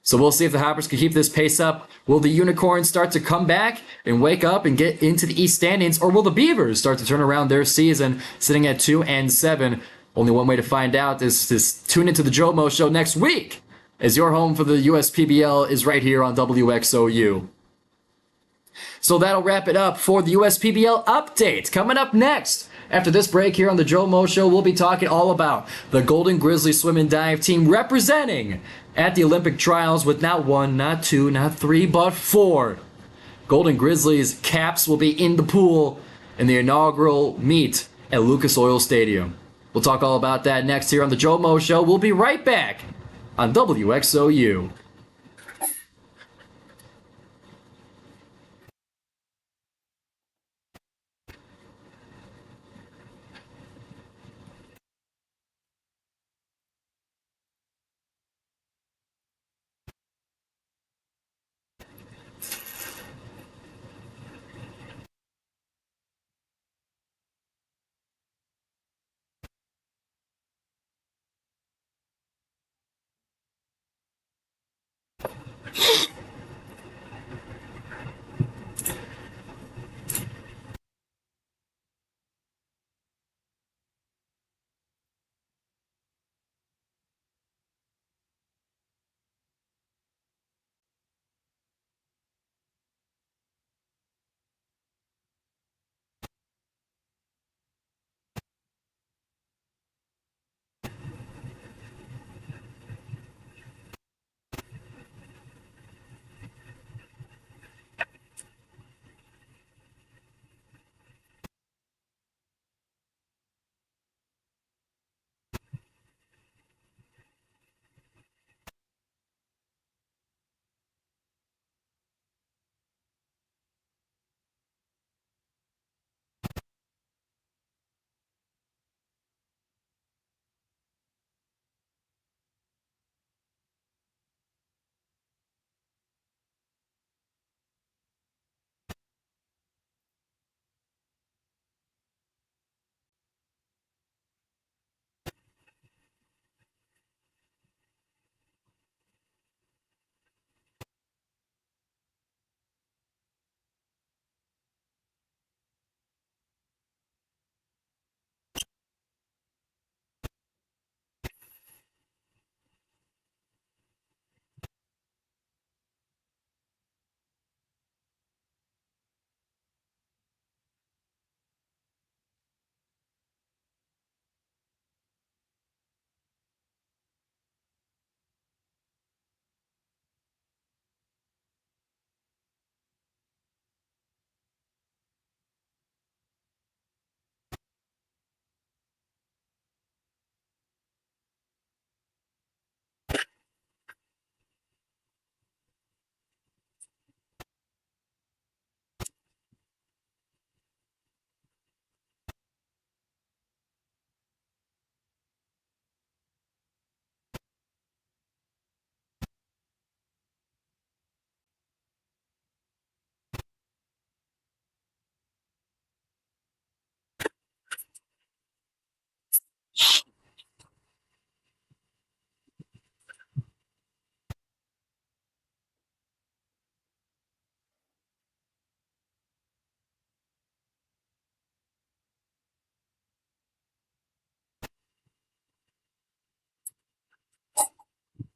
So we'll see if the Hoppers can keep this pace up. Will the Unicorns start to come back and wake up and get into the East standings, or will the Beavers start to turn around their season, sitting at 2-7? Only one way to find out is to tune into the GioMoShow next week, as your home for the USPBL is right here on WXOU. So that'll wrap it up for the USPBL update. Coming up next, after this break here on the GioMoShow, we'll be talking all about the Golden Grizzly Swim and Dive team representing at the Olympic trials with not 1, not 2, not 3, but 4 Golden Grizzlies caps will be in the pool in the inaugural meet at Lucas Oil Stadium. We'll talk all about that next here on the GioMoShow. We'll be right back on WXOU.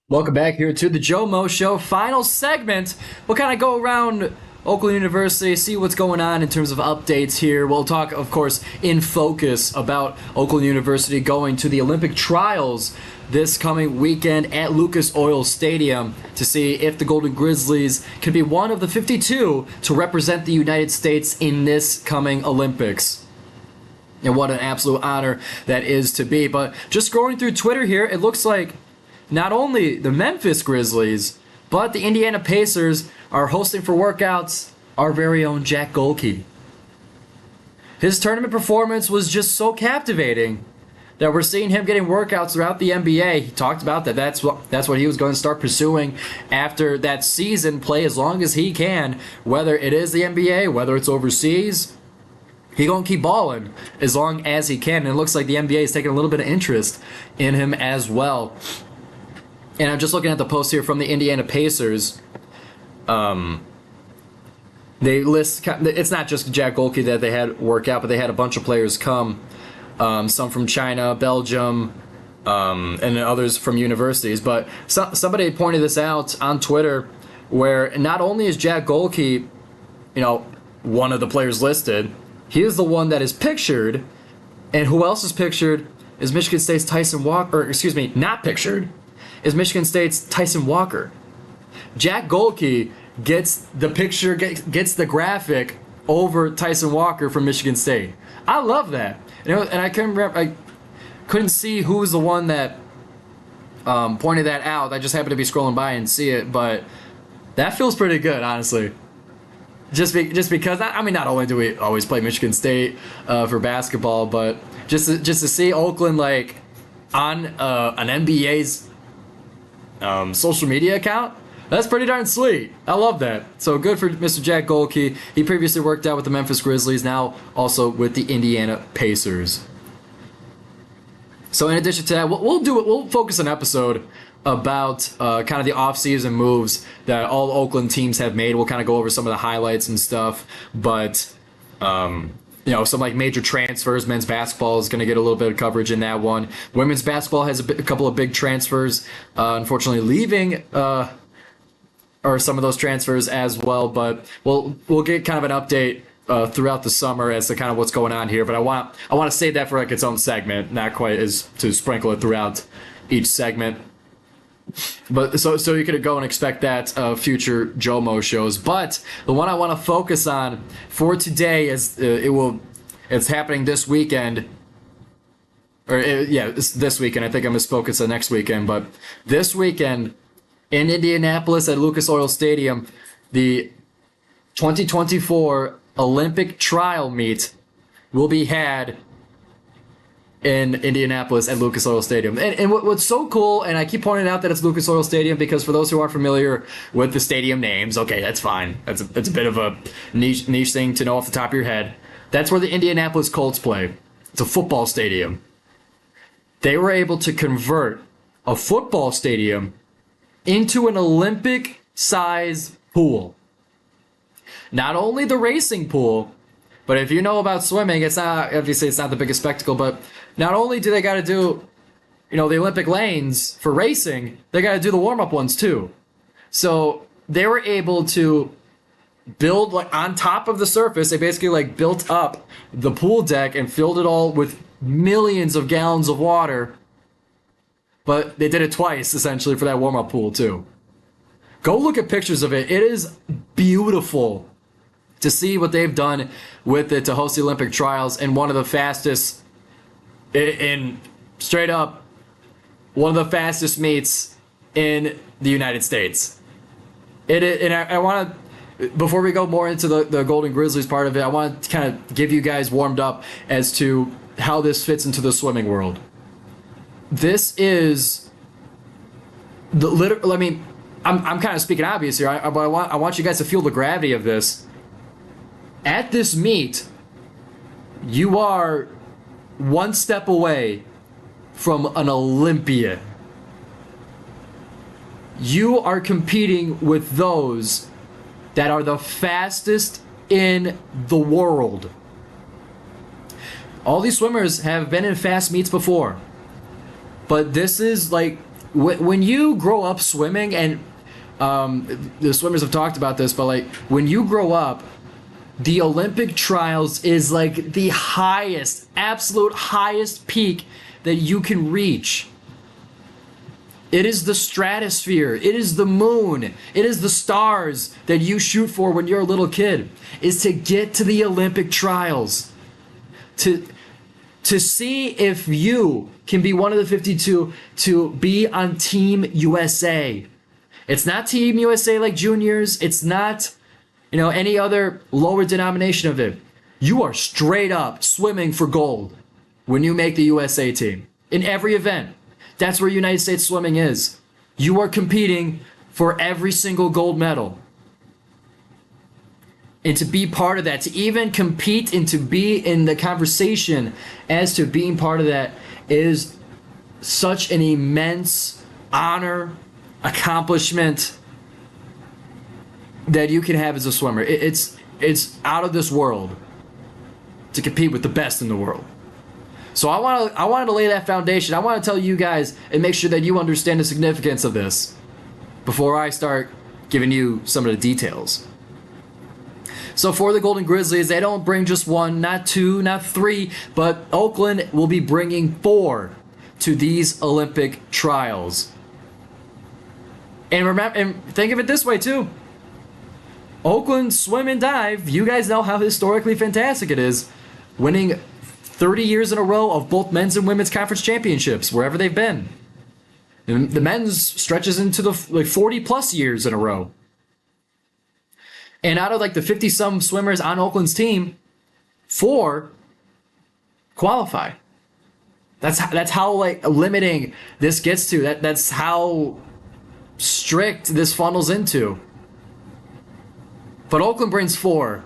Welcome back here to the GioMoShow final segment. We'll kind of go around Oakland University, see what's going on in terms of updates here. We'll talk, of course, in focus about Oakland University going to the Olympic trials this coming weekend at Lucas Oil Stadium to see if the Golden Grizzlies can be one of the 52 to represent the United States in this coming Olympics. And what an absolute honor that is to be. But just scrolling through Twitter here, it looks like not only the Memphis Grizzlies, but the Indiana Pacers are hosting for workouts our very own Jack Golke. His tournament performance was just so captivating that we're seeing him getting workouts throughout the NBA. He talked about that. That's what he was going to start pursuing after that season. Play as long as he can, whether it is the NBA, whether it's overseas. He gonna keep balling as long as he can. And it looks like the NBA is taking a little bit of interest in him as well. And I'm just looking at the post here from the Indiana Pacers. They list, it's not just Jack Golke that they had work out, but they had a bunch of players come. Some from China, Belgium, and others from universities. But somebody pointed this out on Twitter, where not only is Jack Golke, one of the players listed, he is the one that is pictured, and who else is pictured is Michigan State's Tyson Walker, or excuse me, not pictured, is Michigan State's Tyson Walker. Jack Golke gets the picture, gets the graphic over Tyson Walker from Michigan State. I love that. And I couldn't see who was the one that pointed that out. I just happened to be scrolling by and see it, but that feels pretty good, honestly. Just because, I mean, not only do we always play Michigan State for basketball, but just to see Oakland like on an NBA's social media account, that's pretty darn sweet. I love that. So good for Mr. Jack Golke. He previously worked out with the Memphis Grizzlies, now also with the Indiana Pacers. So in addition to that, we'll focus an episode about kind of the off-season moves that all Oakland teams have made. We'll kind of go over some of the highlights and stuff, but some like major transfers. Men's basketball is going to get a little bit of coverage in that one. Women's basketball has a couple of big transfers, unfortunately leaving or some of those transfers as well. But we'll get kind of an update throughout the summer as to kind of what's going on here. But I want to save that for like its own segment, not quite as to sprinkle it throughout each segment. But so you could go and expect that future JOMO shows. But the one I want to focus on for today is it's happening this weekend. It's this weekend. I think I misspoke. It's the next weekend. But this weekend in Indianapolis at Lucas Oil Stadium, the 2024 Olympic trial meet will be had in Indianapolis at Lucas Oil Stadium. And what's so cool, and I keep pointing out that it's Lucas Oil Stadium because for those who aren't familiar with the stadium names, okay, that's fine. It's a bit of a niche thing to know off the top of your head. That's where the Indianapolis Colts play. It's a football stadium. They were able to convert a football stadium into an Olympic-size pool. Not only the racing pool, but if you know about swimming, it's not the biggest spectacle, but not only do they got to do, the Olympic lanes for racing, they got to do the warm-up ones too. So they were able to build like on top of the surface. They basically like built up the pool deck and filled it all with millions of gallons of water. But they did it twice essentially for that warm-up pool too. Go look at pictures of it. It is beautiful to see what they've done with it to host the Olympic trials, and one of the fastest, in straight up, one of the fastest meets in the United States. And I want to, before we go more into the Golden Grizzlies part of it, I want to kind of give you guys warmed up as to how this fits into the swimming world. This is the literal. I mean, I'm kind of speaking obvious here, but I want you guys to feel the gravity of this. At this meet, you are one step away from an Olympian. You are competing with those that are the fastest in the world. All these swimmers have been in fast meets before, but this is like when you grow up swimming, and the swimmers have talked about this, but like when you grow up, the Olympic trials is like the highest, absolute highest peak that you can reach. It is the stratosphere, it is the moon, it is the stars that you shoot for when you're a little kid, is to get to the Olympic trials. To see if you can be one of the 52 to be on Team USA. It's not Team USA like juniors, it's not, you know, any other lower denomination of it. You are straight up swimming for gold when you make the USA team. In every event. That's where United States swimming is. You are competing for every single gold medal. And to be part of that, to even compete and to be in the conversation as to being part of that is such an immense honor, accomplishment that you can have as a swimmer. It's out of this world to compete with the best in the world. So I wanted to lay that foundation. I want to tell you guys and make sure that you understand the significance of this before I start giving you some of the details. So for the Golden Grizzlies, they don't bring just one, not two, not three, but Oakland will be bringing 4 to these Olympic trials. And remember, and think of it this way too. Oakland swim and dive, you guys know how historically fantastic it is, winning 30 years in a row of both men's and women's conference championships, wherever they've been. And the men's stretches into the 40 plus years in a row. And out of like the 50-some swimmers on Oakland's team, 4 qualify. That's how like limiting this gets to. That's how strict this funnels into. But Oakland brings 4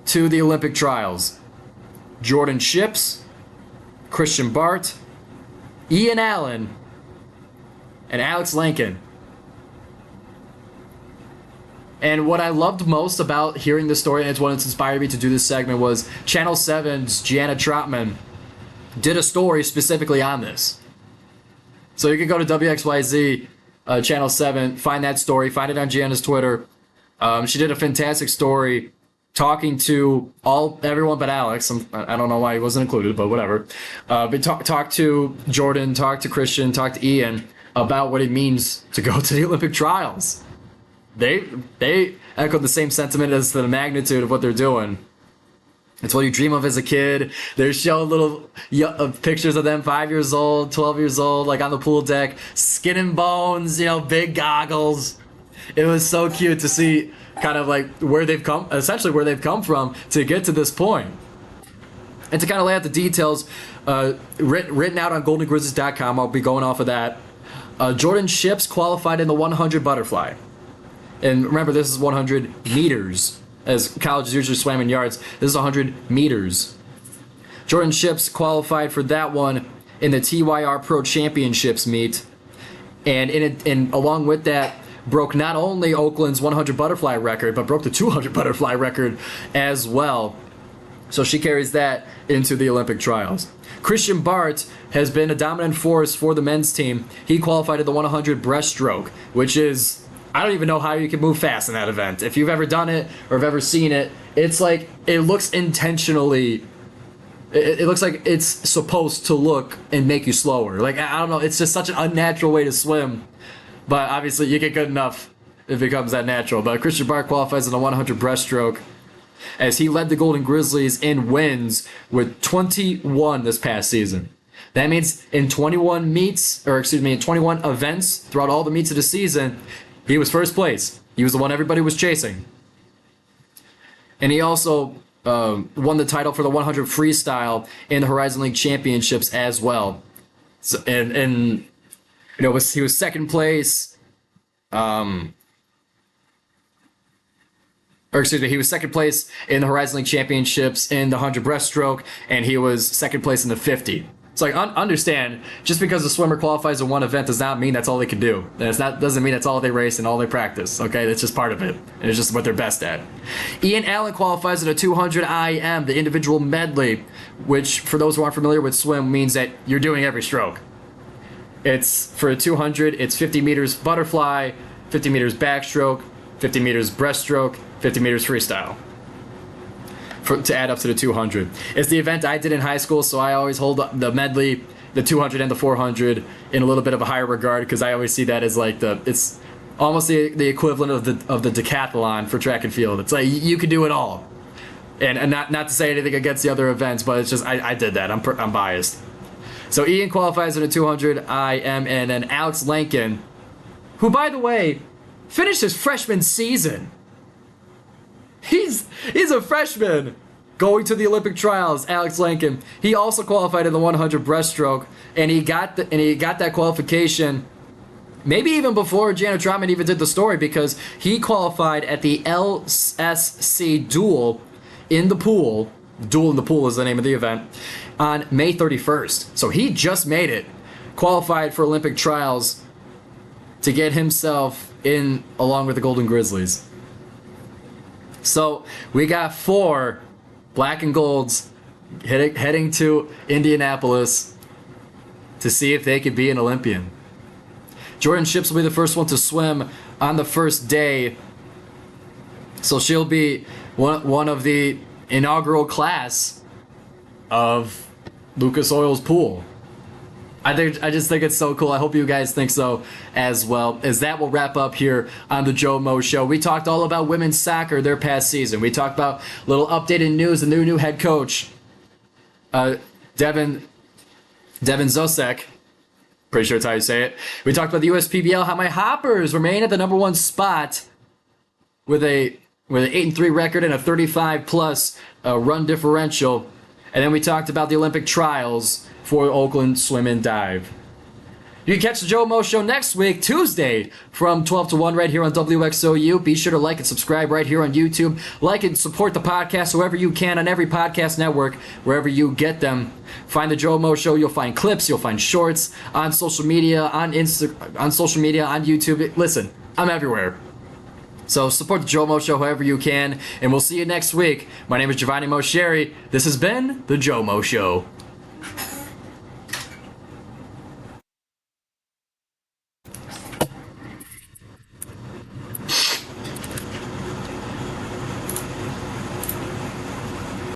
to the Olympic trials. Jordan Ships, Christian Bart, Ian Allen, and Alex Lankin. And what I loved most about hearing this story, and it's what inspired me to do this segment, was Channel 7's Gianna Troutman did a story specifically on this. So you can go to WXYZ Channel 7, find that story, find it on Gianna's Twitter. She did a fantastic story talking to everyone but Alex. I don't know why he wasn't included, but whatever. But talk to Jordan, talk to Christian, talk to Ian about what it means to go to the Olympic trials. They echoed the same sentiment as to the magnitude of what they're doing. It's what you dream of as a kid. They're showing little pictures of them 5 years old, 12 years old, like on the pool deck, skin and bones, you know, big goggles. It was so cute to see kind of like where they've come from to get to this point. And to kind of lay out the details, written out on goldengrizzlies.com, I'll be going off of that. Jordan Ships qualified in the 100 butterfly. And remember, this is 100 meters, as colleges usually swam in yards. This is 100 meters. Jordan Ships qualified for that one in the TYR Pro Championships meet. And along with that, broke not only Oakland's 100 butterfly record, but broke the 200 butterfly record as well. So she carries that into the Olympic trials. Christian Bart has been a dominant force for the men's team. He qualified at the 100 breaststroke, which is, I don't even know how you can move fast in that event. If you've ever done it or have ever seen it, it's like, it looks intentionally, it looks like it's supposed to look and make you slower. Like, I don't know, it's just such an unnatural way to swim. But obviously, you get good enough, it becomes that natural. But Christian Bart qualifies in the 100 breaststroke, as he led the Golden Grizzlies in wins with 21 this past season. That means in 21 events throughout all the meets of the season, he was first place. He was the one everybody was chasing. And he also won the title for the 100 freestyle in the Horizon League Championships as well. So, and you know, he was second place. He was second place in the Horizon League Championships in the 100 breaststroke, and he was second place in the 50. So, like, understand, just because a swimmer qualifies in one event does not mean that's all they can do. Doesn't mean that's all they race and all they practice, okay? That's just part of it. And it's just what they're best at. Ian Allen qualifies in a 200 IM, the individual medley, which, for those who aren't familiar with swim, means that you're doing every stroke. It's for a 200, it's 50 meters butterfly, 50 meters backstroke, 50 meters breaststroke, 50 meters freestyle. To add up to the 200. It's the event I did in high school, so I always hold the medley, the 200 and the 400 in a little bit of a higher regard, because I always see that as like it's almost the equivalent of the decathlon for track and field. It's like you can do it all. And not to say anything against the other events, but it's just I did that. I'm biased. So Ian qualifies in a 200 IM, and then Alex Lankin, who by the way finished his freshman season. He's a freshman going to the Olympic trials. Alex Lankin. He also qualified in the 100 breaststroke, and he got that qualification maybe even before Janet Trotman even did the story, because he qualified at the LSC duel in the pool. Duel in the pool is the name of the event, on May 31st. So he just made it, qualified for Olympic trials to get himself in along with the Golden Grizzlies. So we got 4 black and golds heading to Indianapolis to see if they could be an Olympian. Jordan Ships will be the first one to swim on the first day, so she'll be one of the inaugural class of Lucas Oil's pool. I just think it's so cool. I hope you guys think so as well. As that will wrap up here on the GioMo Show. We talked all about women's soccer, their past season. We talked about a little updated news, the new head coach, Devin Zosek. Pretty sure that's how you say it. We talked about the USPBL, how my Hoppers remain at the #1 spot with an 8-3 record and a 35+ run differential. And then we talked about the Olympic trials for Oakland Swim and Dive. You can catch the GioMo Show next week, Tuesday, from 12 to 1 right here on WXOU. Be sure to like and subscribe right here on YouTube. Like and support the podcast wherever you can on every podcast network, wherever you get them. Find the GioMo Show. You'll find clips. You'll find shorts on social media, on social media, on YouTube. Listen, I'm everywhere. So support the GioMo Show however you can, and we'll see you next week. My name is Giovanni Mosheri. This has been the GioMo Show.